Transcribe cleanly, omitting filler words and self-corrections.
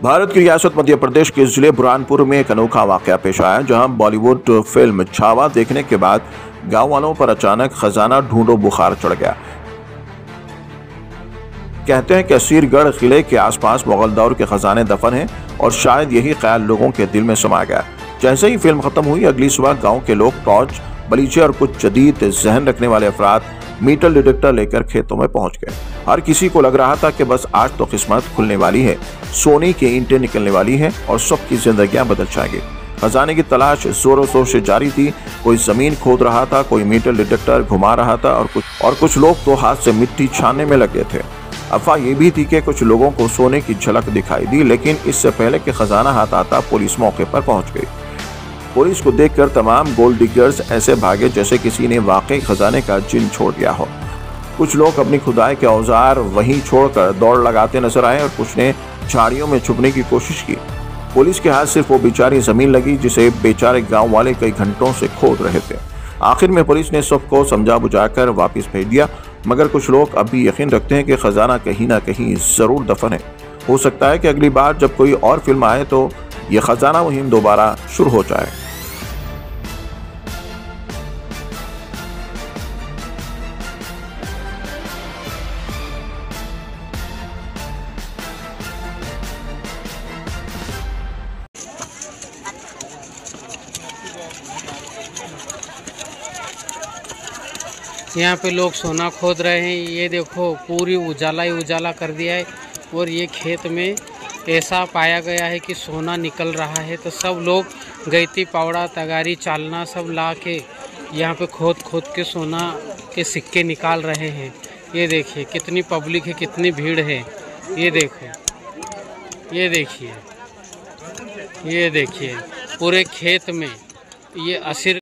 भारत की रियासत मध्य प्रदेश के जिले बुरहानपुर में एक अनोखा वाकया पेश आया, जहां बॉलीवुड फिल्म छावा देखने के बाद गांव वालों पर अचानक खजाना ढूंढो बुखार चढ़ गया। कहते हैं कि असीरगढ़ किले के आसपास मुगल दौर के खजाने दफन हैं और शायद यही ख्याल लोगों के दिल में समा गया। जैसे ही फिल्म खत्म हुई, अगली सुबह गांव के लोग टॉर्च, बलीचे और कुछ जदीद जहन रखने वाले अफराद मीटल डिटेक्टर लेकर खेतों में पहुंच गए। हर किसी को लग रहा था कि बस आज तो किस्मत खुलने वाली है, सोने की ईंटें निकलने वाली हैं और सबकी जिंदगियां बदल जाएंगी। खजाने की तलाश जोरों शोर से जारी थी। कोई जमीन खोद रहा था, कोई मीटल डिटेक्टर घुमा रहा था और कुछ लोग तो हाथ से मिट्टी छानने में लगे थे। अफवाह ये भी थी कि कुछ लोगों को सोने की झलक दिखाई दी, लेकिन इससे पहले कि खजाना हाथ आता, पुलिस मौके पर पहुंच गई। पुलिस को देखकर तमाम गोल्ड डिगर्स ऐसे भागे जैसे किसी ने वाकई खजाने का जिन छोड़ दिया हो। कुछ लोग अपनी खुदाई के औजार वहीं छोड़कर दौड़ लगाते नजर आए और कुछ ने झाड़ियों में छुपने की कोशिश की। पुलिस के हाथ सिर्फ वो बेचारी जमीन लगी जिसे बेचारे गांव वाले कई घंटों से खोद रहे थे। आखिर में पुलिस ने सबको समझा बुझाकर वापस भेज दिया, मगर कुछ लोग अभी यकीन रखते हैं कि खजाना कहीं ना कहीं जरूर दफन है। हो सकता है कि अगली बार जब कोई और फिल्म आए तो ये खजाना मुहिम दोबारा शुरू हो जाए। यहाँ पे लोग सोना खोद रहे हैं। ये देखो, पूरी उजाला ही उजाला कर दिया है और ये खेत में ऐसा पाया गया है कि सोना निकल रहा है। तो सब लोग गैती, पावड़ा, तगारी, चालना सब ला के यहाँ पे खोद खोद के सोना के सिक्के निकाल रहे हैं। ये देखिए कितनी पब्लिक है, कितनी भीड़ है। ये देखिए, ये देखिए, ये देखिए पूरे खेत में ये असीर